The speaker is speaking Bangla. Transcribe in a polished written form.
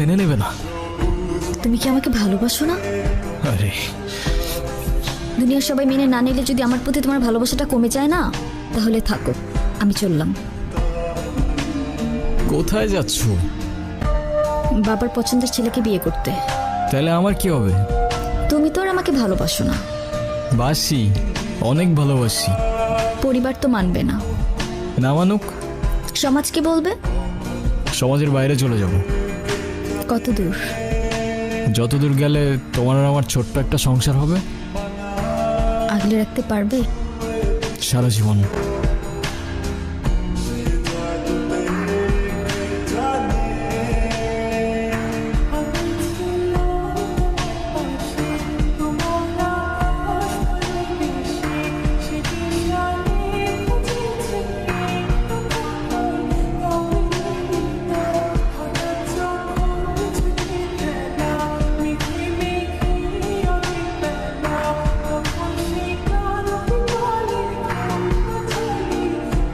মেনে নেবে না। তুমি কি আমাকে ভালোবাসো না? আরে দুনিয়ার সবাই মেনে না নিলে যদি আমার প্রতি তোমার ভালোবাসাটা কমে যায় না, তাহলে থাকো, আমি চললাম। কোথায় যাচ্ছ? বাবার পছন্দের ছেলেকে বিয়ে করতে। তাহলে আমার কি হবে? তুমি তো আর আমাকে ভালোবাসো না। বাসি, অনেক ভালোবাসি। পরিবার তো মানবে না। না মানুক, সমাজ কি বলবে? সমাজের বাইরে চলে যাব। কত দূর? যত দূর গেলে তোমার আর আমার ছোট্ট একটা সংসার হবে। আগলে রাখতে পারবে? সারা জীবন।